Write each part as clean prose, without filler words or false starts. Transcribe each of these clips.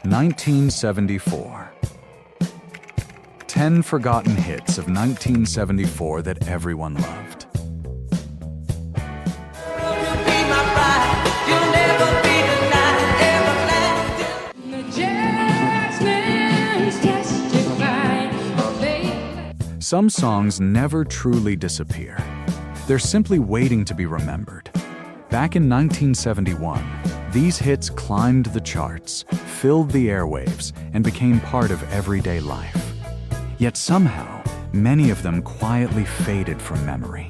1974. 10 forgotten hits of 1974 that everyone loved. Some songs never truly disappear. They're simply waiting to be remembered. Back in 1971, these hits climbed the charts, filled the airwaves, and became part of everyday life. Yet somehow, many of them quietly faded from memory.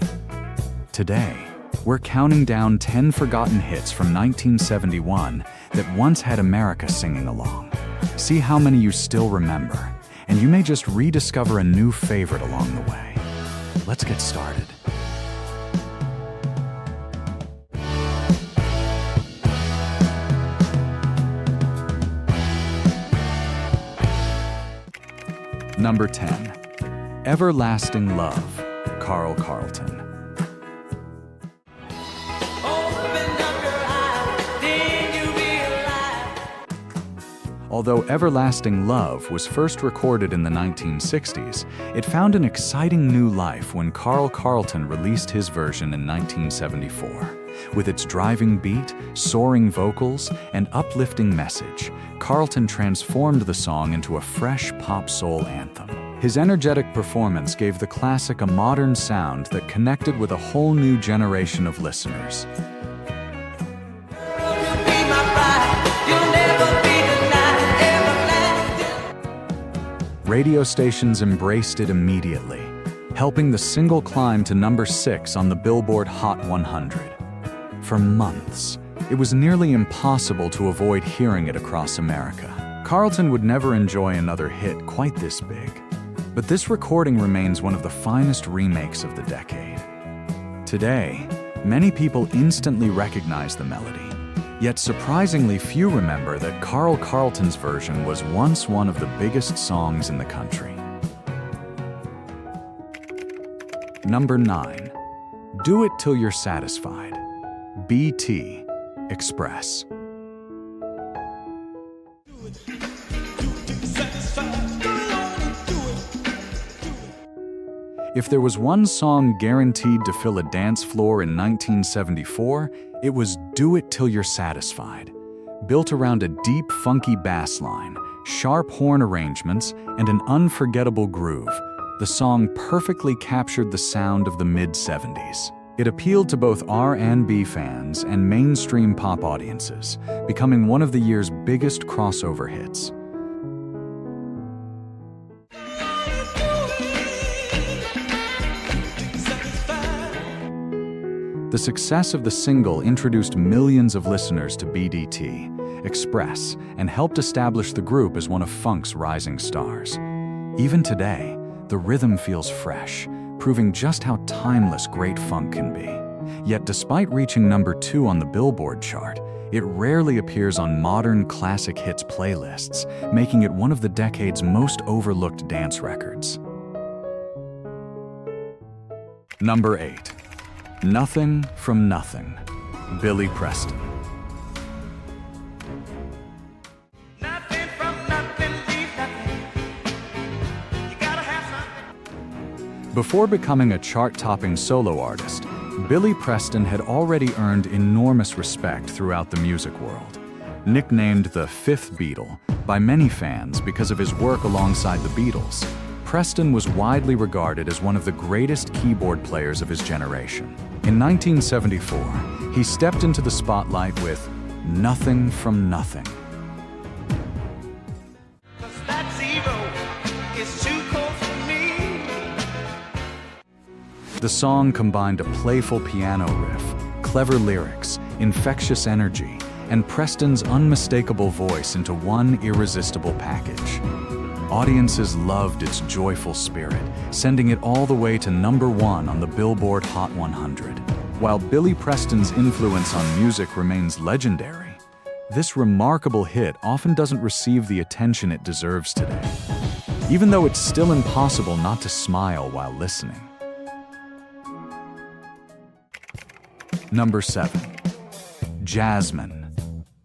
Today, we're counting down 10 forgotten hits from 1971 that once had America singing along. See how many you still remember, and you may just rediscover a new favorite along the way. Let's get started. Number 10. Everlasting Love, Carlton. Although Everlasting Love was first recorded in the 1960s, it found an exciting new life when Carlton released his version in 1974. With its driving beat, soaring vocals, and uplifting message, Carlton transformed the song into a fresh pop soul anthem. His energetic performance gave the classic a modern sound that connected with a whole new generation of listeners. Radio stations embraced it immediately, helping the single climb to number 6 on the Billboard Hot 100. For months, it was nearly impossible to avoid hearing it across America. Carlton would never enjoy another hit quite this big, but this recording remains one of the finest remakes of the decade. Today, many people instantly recognize the melody. Yet surprisingly few remember that Carlton's version was once one of the biggest songs in the country. Number 9. Do It Till You're Satisfied, BT Express. If there was one song guaranteed to fill a dance floor in 1974, it was Do It Till You're Satisfied. Built around a deep, funky bass line, sharp horn arrangements, and an unforgettable groove, the song perfectly captured the sound of the mid-70s. It appealed to both R&B fans and mainstream pop audiences, becoming one of the year's biggest crossover hits. The success of the single introduced millions of listeners to BT Express and helped establish the group as one of funk's rising stars. Even today, the rhythm feels fresh, proving just how timeless great funk can be. Yet despite reaching number 2 on the Billboard chart, it rarely appears on modern classic hits playlists, making it one of the decade's most overlooked dance records. Number 8. Nothing from Nothing, Billy Preston. Nothing from nothing, leave nothing. You gotta have something. Before becoming a chart-topping solo artist, Billy Preston had already earned enormous respect throughout the music world. Nicknamed the Fifth Beatle by many fans because of his work alongside the Beatles, Preston was widely regarded as one of the greatest keyboard players of his generation. In 1974, he stepped into the spotlight with Nothing from Nothing. That zero is too cold for me. The song combined a playful piano riff, clever lyrics, infectious energy, and Preston's unmistakable voice into one irresistible package. Audiences loved its joyful spirit, sending it all the way to number 1 on the Billboard Hot 100. While Billy Preston's influence on music remains legendary, this remarkable hit often doesn't receive the attention it deserves today, even though it's still impossible not to smile while listening. Number 7. Jazzman,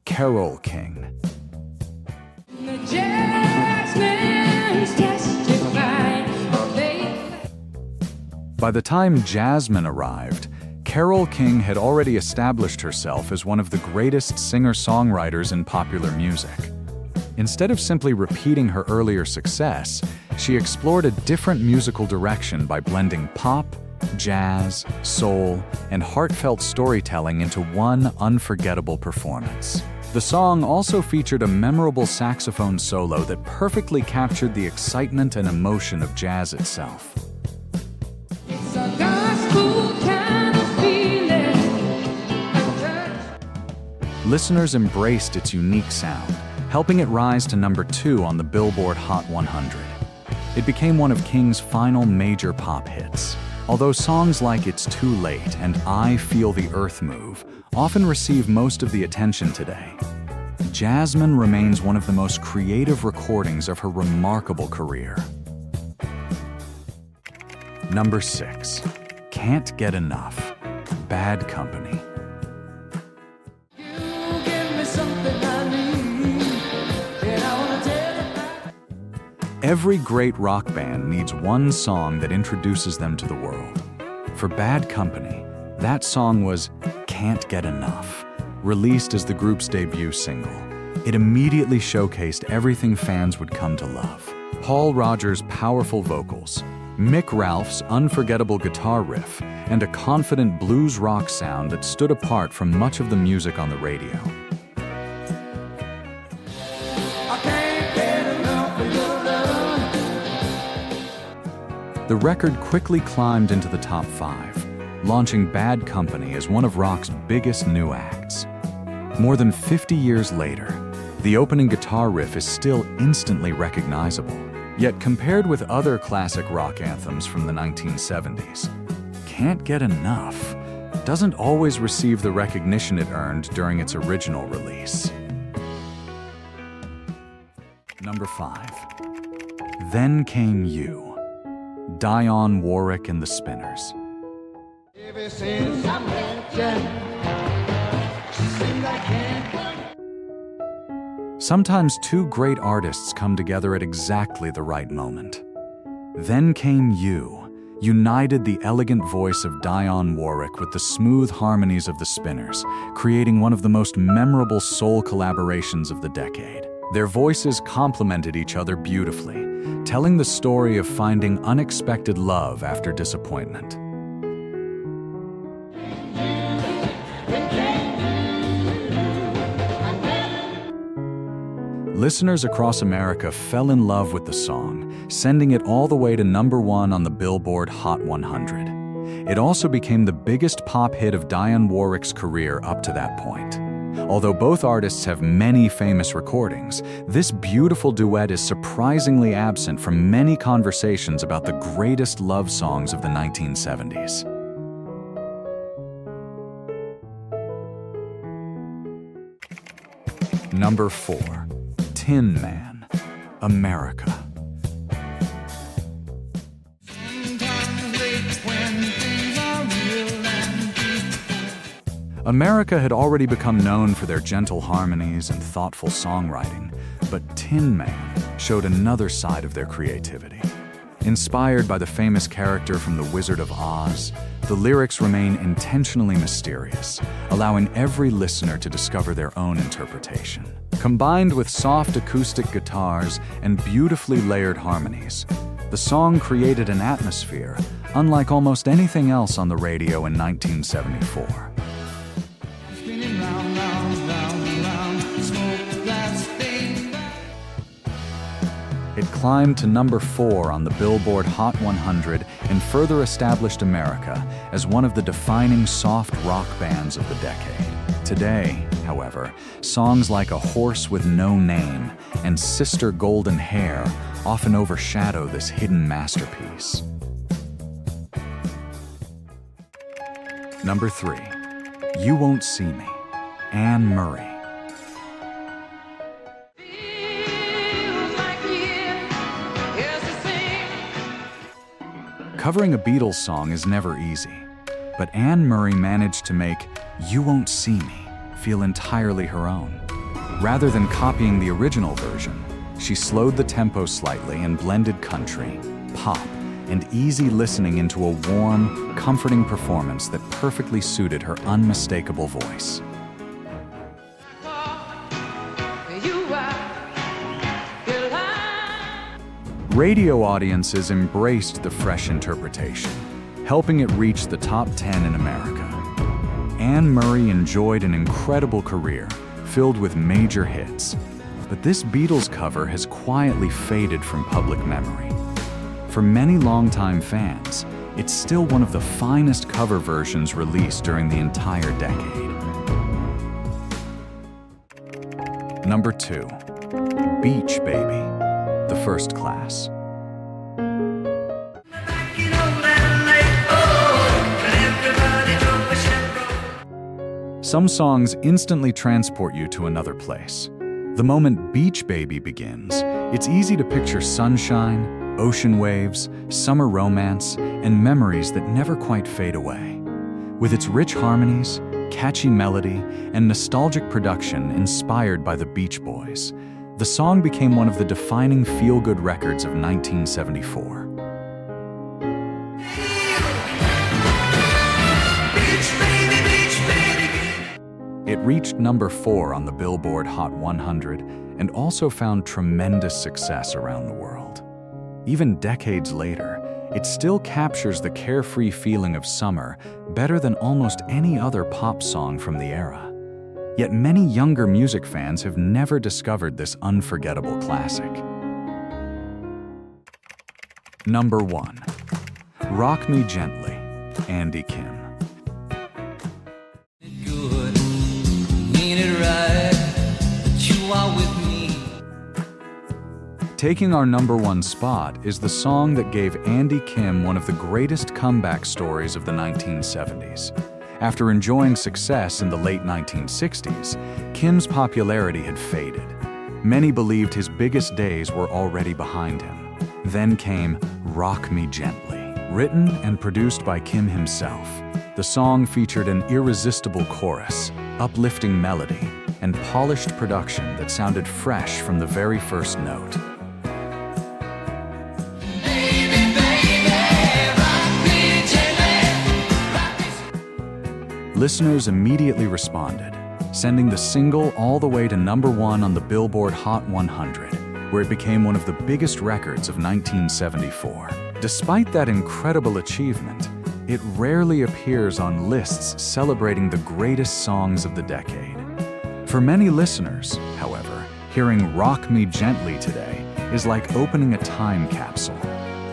Carole King. The Jazzman's testifying. By the time Jazzman arrived, Carole King had already established herself as one of the greatest singer-songwriters in popular music. Instead of simply repeating her earlier success, she explored a different musical direction by blending pop, jazz, soul, and heartfelt storytelling into one unforgettable performance. The song also featured a memorable saxophone solo that perfectly captured the excitement and emotion of jazz itself. It's a gospel kind of feeling. Listeners embraced its unique sound, helping it rise to number 2 on the Billboard Hot 100. It became one of King's final major pop hits. Although songs like It's Too Late and I Feel the Earth Move often receive most of the attention today, Jazzman remains one of the most creative recordings of her remarkable career. Number 6. Can't Get Enough. Bad Company. You give me something I need, and I wanna tell it. Every great rock band needs one song that introduces them to the world. For Bad Company, that song was Can't Get Enough, released as the group's debut single. It immediately showcased everything fans would come to love. Paul Rodgers' powerful vocals, Mick Ralph's unforgettable guitar riff, and a confident blues rock sound that stood apart from much of the music on the radio. I can't get enough of your love. The record quickly climbed into the top 5, launching Bad Company as one of rock's biggest new acts. More than 50 years later, the opening guitar riff is still instantly recognizable. Yet compared with other classic rock anthems from the 1970s, Can't Get Enough doesn't always receive the recognition it earned during its original release. Number 5. Then Came You. Dionne, Warwick, and the Spinners. Ever since I met you, she seemed like can't. Sometimes two great artists come together at exactly the right moment. Then Came You united the elegant voice of Dionne Warwick with the smooth harmonies of the Spinners, creating one of the most memorable soul collaborations of the decade. Their voices complemented each other beautifully, telling the story of finding unexpected love after disappointment. Listeners across America fell in love with the song, sending it all the way to number 1 on the Billboard Hot 100. It also became the biggest pop hit of Dionne Warwick's career up to that point. Although both artists have many famous recordings, this beautiful duet is surprisingly absent from many conversations about the greatest love songs of the 1970s. Number 4. Tin Man, America. America had already become known for their gentle harmonies and thoughtful songwriting, but Tin Man showed another side of their creativity. Inspired by the famous character from The Wizard of Oz, the lyrics remain intentionally mysterious, allowing every listener to discover their own interpretation. Combined with soft acoustic guitars and beautifully layered harmonies, the song created an atmosphere unlike almost anything else on the radio in 1974. Spinning round, round, round, round, smoke glass thing. It climbed to number 4 on the Billboard Hot 100 and further established America as one of the defining soft rock bands of the decade. Today, however, songs like A Horse with No Name and Sister Golden Hair often overshadow this hidden masterpiece. Number 3. You Won't See Me, Anne Murray. Covering a Beatles song is never easy, but Anne Murray managed to make You Won't See Me feel entirely her own. Rather than copying the original version, she slowed the tempo slightly and blended country, pop, and easy listening into a warm, comforting performance that perfectly suited her unmistakable voice. Radio audiences embraced the fresh interpretation, helping it reach the top 10 in America. Anne Murray enjoyed an incredible career, filled with major hits, but this Beatles cover has quietly faded from public memory. For many longtime fans, it's still one of the finest cover versions released during the entire decade. Number 2. Beach Baby, The First Class. Some songs instantly transport you to another place. The moment Beach Baby begins, it's easy to picture sunshine, ocean waves, summer romance, and memories that never quite fade away. With its rich harmonies, catchy melody, and nostalgic production inspired by the Beach Boys, the song became one of the defining feel-good records of 1974. It reached number 4 on the Billboard Hot 100 and also found tremendous success around the world. Even decades later, it still captures the carefree feeling of summer better than almost any other pop song from the era. Yet many younger music fans have never discovered this unforgettable classic. Number 1. Rock Me Gently, Andy Kim. Taking our number 1 spot is the song that gave Andy Kim one of the greatest comeback stories of the 1970s. After enjoying success in the late 1960s, Kim's popularity had faded. Many believed his biggest days were already behind him. Then came Rock Me Gently. Written and produced by Kim himself, the song featured an irresistible chorus, uplifting melody, and polished production that sounded fresh from the very first note. Listeners immediately responded, sending the single all the way to number 1 on the Billboard Hot 100, where it became one of the biggest records of 1974. Despite that incredible achievement, it rarely appears on lists celebrating the greatest songs of the decade. For many listeners, however, hearing Rock Me Gently today is like opening a time capsule,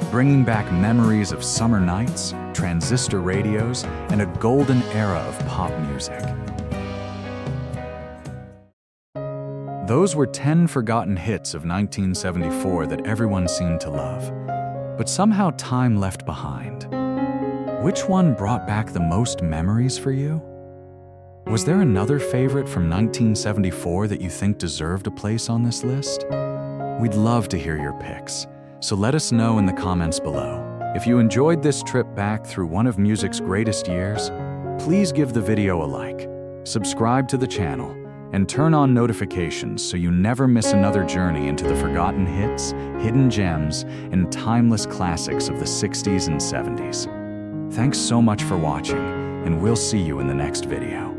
bringing back memories of summer nights, transistor radios, and a golden era of pop music. Those were 10 forgotten hits of 1974 that everyone seemed to love, but somehow time left behind. Which one brought back the most memories for you? Was there another favorite from 1974 that you think deserved a place on this list? We'd love to hear your picks, so let us know in the comments below. If you enjoyed this trip back through one of music's greatest years, please give the video a like, subscribe to the channel, and turn on notifications so you never miss another journey into the forgotten hits, hidden gems, and timeless classics of the 60s and 70s. Thanks so much for watching, and we'll see you in the next video.